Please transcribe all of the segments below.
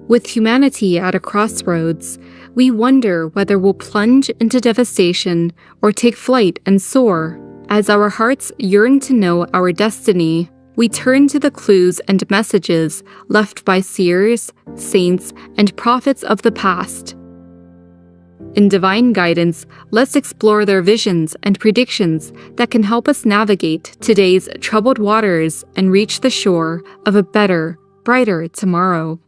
With humanity at a crossroads, we wonder whether we'll plunge into devastation or take flight and soar. As our hearts yearn to know our destiny, we turn to the clues and messages left by seers, saints, and prophets of the past. In divine guidance, let's explore their visions and predictions that can help us navigate today's troubled waters and reach the shore of a better, brighter tomorrow.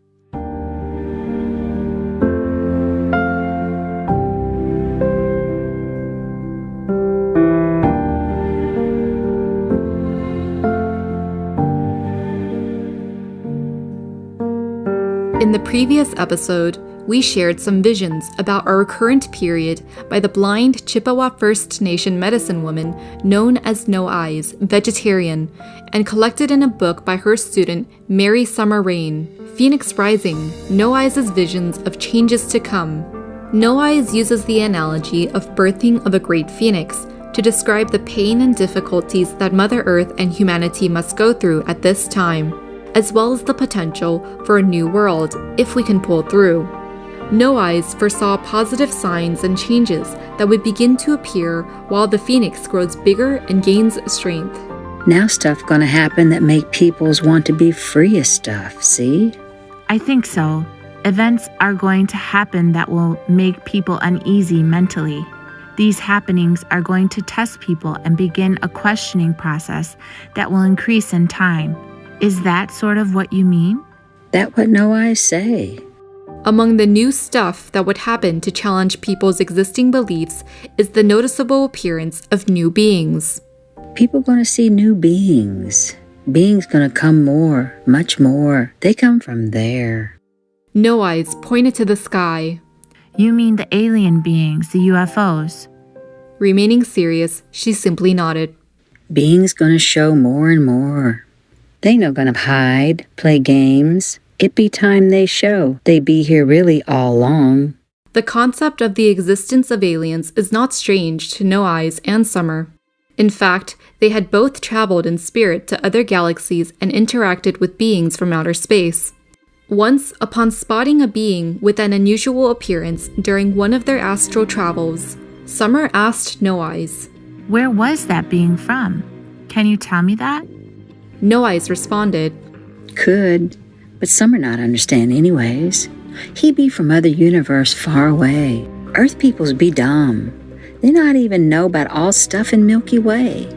In the previous episode, we shared some visions about our current period by the blind Chippewa First Nation medicine woman known as No Eyes, vegetarian, and collected in a book by her student Mary Summer Rain, Phoenix Rising, No Eyes' Visions of Changes to Come. No Eyes uses the analogy of birthing of a great phoenix to describe the pain and difficulties that Mother Earth and humanity must go through at this time, as well as the potential for a new world if we can pull through. No Eyes foresaw positive signs and changes that would begin to appear while the phoenix grows bigger and gains strength. Now stuff gonna happen that make peoples want to be free of stuff, see? I think so. Events are going to happen that will make people uneasy mentally. These happenings are going to test people and begin a questioning process that will increase in time. Is that sort of what you mean? That what No Eyes say. Among the new stuff that would happen to challenge people's existing beliefs is the noticeable appearance of new beings. People gonna see new beings. Beings gonna come more, much more. They come from there. No Eyes pointed to the sky. You mean the alien beings, the UFOs? Remaining serious, she simply nodded. Beings gonna show more and more. They no gonna hide, play games. It be time they show they be here really all along. The concept of the existence of aliens is not strange to No Eyes and Summer. In fact, they had both traveled in spirit to other galaxies and interacted with beings from outer space. Once, upon spotting a being with an unusual appearance during one of their astral travels, Summer asked No Eyes, "Where was that being from? Can you tell me that?" No Eyes responded, Could, but Summer not understand anyways. He be from other universe far away. Earth peoples be dumb. They not even know about all stuff in Milky Way.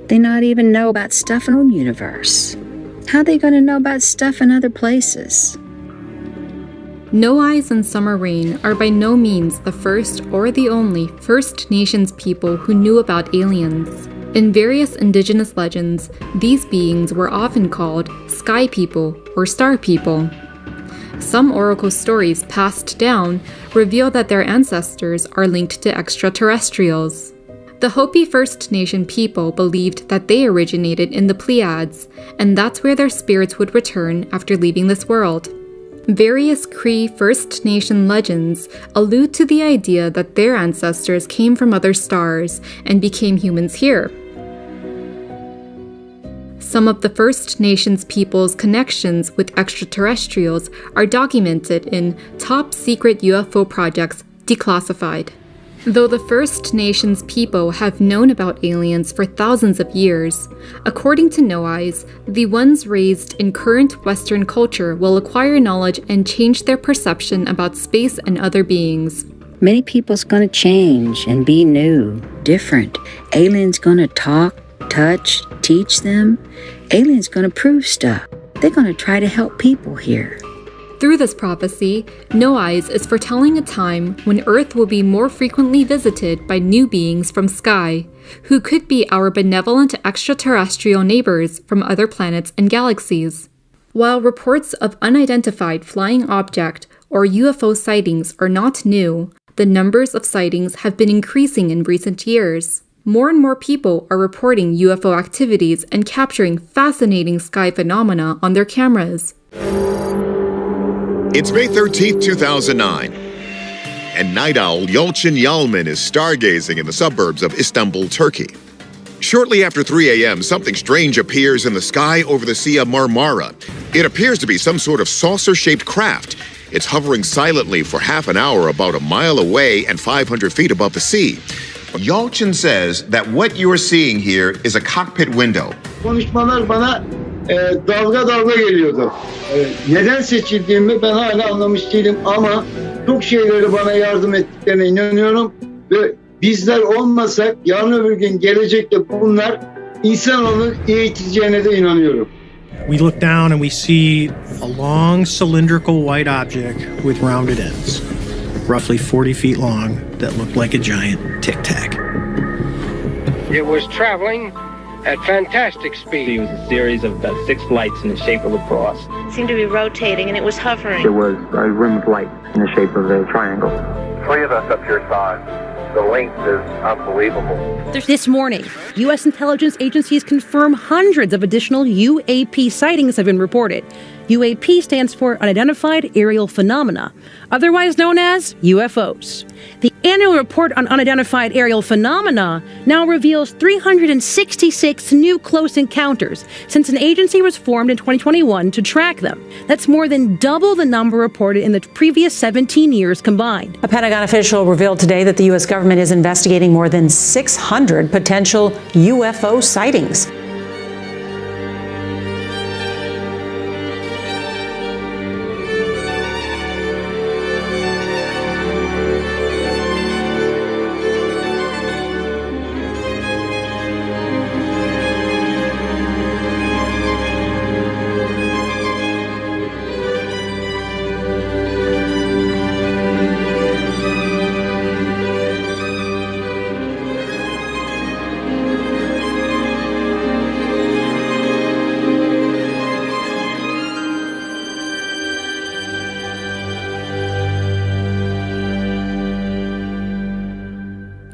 They not even know about stuff in our universe. How they gonna know about stuff in other places? No Eyes and Summer Rain are by no means the first or the only First Nations people who knew about aliens. In various indigenous legends, these beings were often called sky people or star people. Some oracle stories passed down reveal that their ancestors are linked to extraterrestrials. The Hopi First Nation people believed that they originated in the Pleiades, and that's where their spirits would return after leaving this world. Various Cree First Nation legends allude to the idea that their ancestors came from other stars and became humans here. Some of the First Nations people's connections with extraterrestrials are documented in Top Secret UFO Projects Declassified. Though the First Nations people have known about aliens for thousands of years, according to No Eyes, the ones raised in current Western culture will acquire knowledge and change their perception about space and other beings. Many people's gonna change and be new, different. Aliens gonna talk, touch, teach them. Aliens gonna prove stuff. They're gonna try to help people here. Through this prophecy, No Eyes is foretelling a time when Earth will be more frequently visited by new beings from sky, who could be our benevolent extraterrestrial neighbors from other planets and galaxies. While reports of unidentified flying object or UFO sightings are not new, the numbers of sightings have been increasing in recent years. More and more people are reporting UFO activities and capturing fascinating sky phenomena on their cameras. It's May 13th, 2009, and night owl Yalçın Yalman is stargazing in the suburbs of Istanbul, Turkey. Shortly after 3 a.m., something strange appears in the sky over the Sea of Marmara. It appears to be some sort of saucer-shaped craft. It's hovering silently for half an hour about a mile away and 500 feet above the sea. Yalçın says that what you are seeing here is a cockpit window. Konuşmalar bana dalga dalga geliyordu. Neden seçildiğimi ben hala anlamış değilim ama çok şeyleri bana yardım ettiklerine inanıyorum ve bizler olmasak yarın öbür gün gelecekte bunlar insanoğlunu eğiteceğine de inanıyorum. We look down and we see a long cylindrical white object with rounded ends, roughly 40 feet long, that looked like a giant tic-tac. It was traveling at fantastic speed. It was a series of about 6 lights in the shape of a cross. It seemed to be rotating and it was hovering. There was a rim of light in the shape of a triangle. 3 of us up here saw it. The length is unbelievable. This morning, U.S. intelligence agencies confirm hundreds of additional UAP sightings have been reported. UAP stands for Unidentified Aerial Phenomena, otherwise known as UFOs. The annual report on unidentified aerial phenomena now reveals 366 new close encounters since an agency was formed in 2021 to track them. That's more than double the number reported in the previous 17 years combined. A Pentagon official revealed today that the U.S. government is investigating more than 600 potential UFO sightings.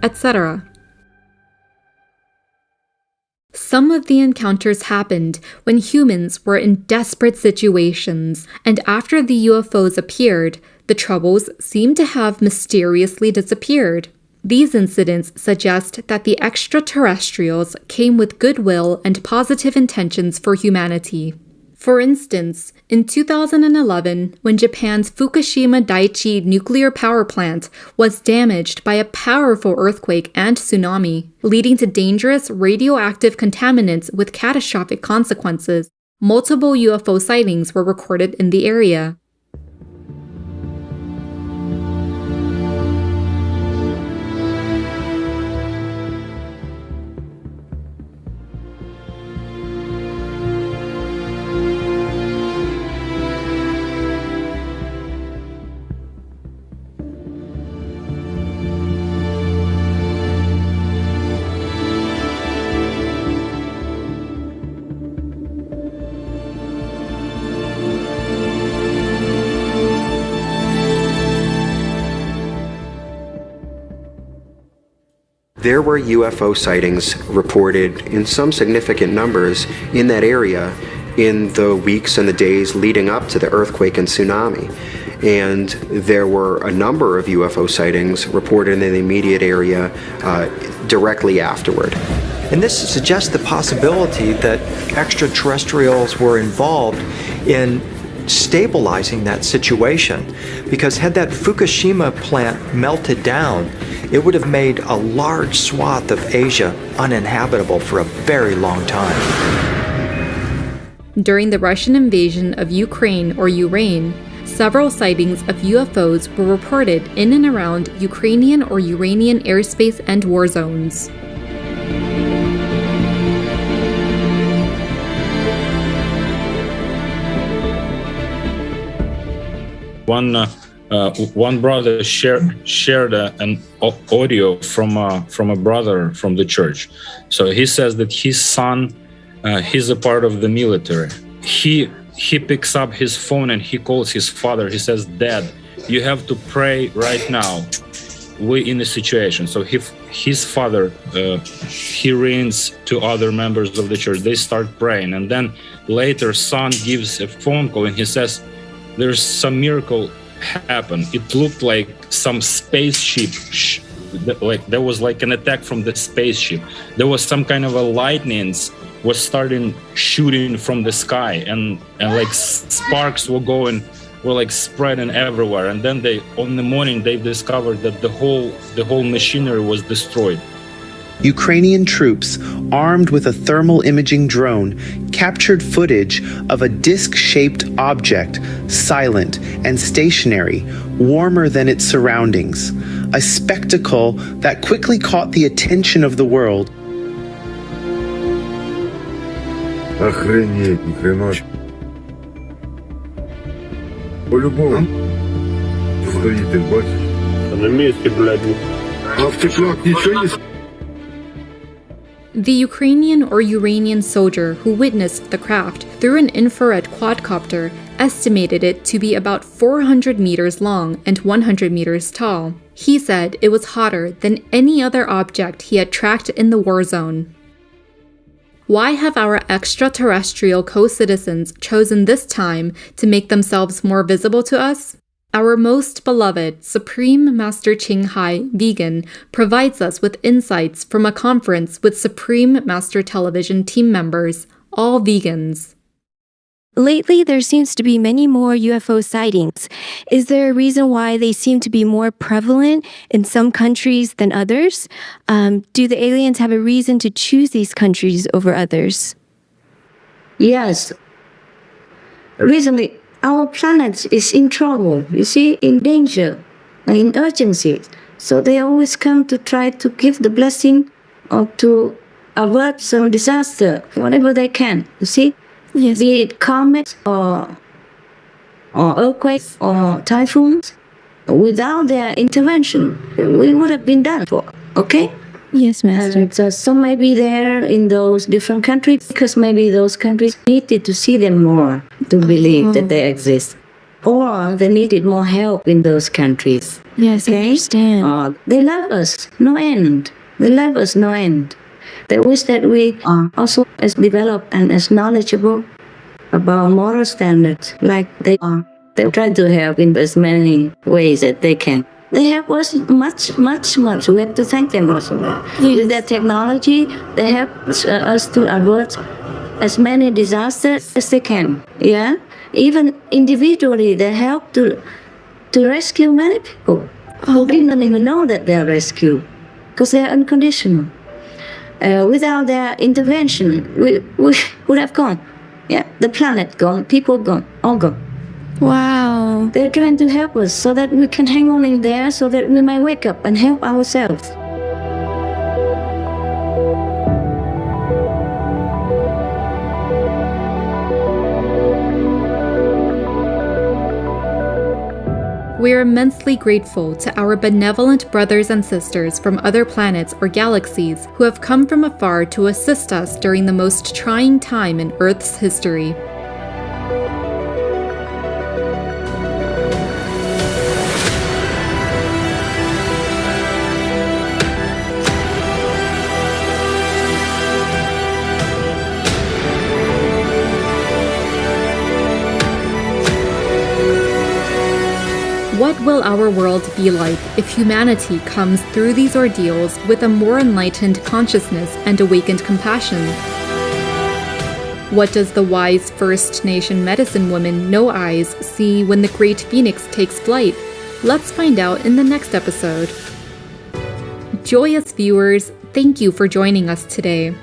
etc. Some of the encounters happened when humans were in desperate situations, and after the UFOs appeared, the troubles seemed to have mysteriously disappeared. These incidents suggest that the extraterrestrials came with goodwill and positive intentions for humanity. For instance, in 2011, when Japan's Fukushima Daiichi nuclear power plant was damaged by a powerful earthquake and tsunami, leading to dangerous radioactive contaminants with catastrophic consequences, multiple UFO sightings were recorded in the area. There were UFO sightings reported in some significant numbers in that area in the weeks and the days leading up to the earthquake and tsunami. And there were a number of UFO sightings reported in the immediate area directly afterward. And this suggests the possibility that extraterrestrials were involved in stabilizing that situation, because had that Fukushima plant melted down, it would have made a large swath of Asia uninhabitable for a very long time. During the Russian invasion of Ukraine or Ukraine, several sightings of UFOs were reported in and around Ukrainian or Uranian airspace and war zones. One brother shared an audio from a brother from the church. So he says that his son, he's a part of the military. He picks up his phone and he calls his father. He says, "Dad, you have to pray right now. We're in a situation." So his father, he rings to other members of the church. They start praying, and then later, son gives a phone call and he says, "There's some miracle happened. It looked like some spaceship like there was like an attack from the spaceship. There was some kind of a lightnings was starting shooting from the sky, and like sparks were like spreading everywhere. And then on the morning they discovered that the whole machinery was destroyed. Ukrainian troops, armed with a thermal imaging drone, captured footage of a disc-shaped object, silent and stationary, warmer than its surroundings, a spectacle that quickly caught the attention of the world. Охренеть, ни хрена. По-любому. Стоит, ты бачишь? На месте, блядь. А в теплах ничего не... The Ukrainian or Uranian soldier who witnessed the craft through an infrared quadcopter estimated it to be about 400 meters long and 100 meters tall. He said it was hotter than any other object he had tracked in the war zone. Why have our extraterrestrial co-citizens chosen this time to make themselves more visible to us? Our most beloved Supreme Master Ching Hai, vegan, provides us with insights from a conference with Supreme Master Television team members, all vegans. Lately, there seems to be many more UFO sightings. Is there a reason why they seem to be more prevalent in some countries than others? Do the aliens have a reason to choose these countries over others? Yes. Recently, our planet is in trouble, you see, in danger, in urgency. So they always come to try to give the blessing or to avert some disaster, whatever they can, you see? Yes. Be it comets or earthquakes or typhoons. Without their intervention, we would have been done for, okay? Yes, Master. And some may be there in those different countries because maybe those countries needed to see them more to believe that they exist. Or they needed more help in those countries. Yes, okay? I understand. They love us, no end. They love us, no end. They wish that we are also as developed and as knowledgeable about moral standards like they are. They try to help in as many ways that they can. They help us much. We have to thank them also. With their technology, they help us to avert as many disasters as they can. Yeah, even individually, they help to rescue many people who didn't even know that they are rescued because they are unconditional. Without their intervention, we would have gone. Yeah, the planet gone, people gone, all gone. Wow. They're trying to help us so that we can hang on in there so that we might wake up and help ourselves. We are immensely grateful to our benevolent brothers and sisters from other planets or galaxies who have come from afar to assist us during the most trying time in Earth's history. What will our world be like if humanity comes through these ordeals with a more enlightened consciousness and awakened compassion? What does the wise First Nation medicine woman No Eyes see when the great phoenix takes flight? Let's find out in the next episode. Joyous viewers, thank you for joining us today.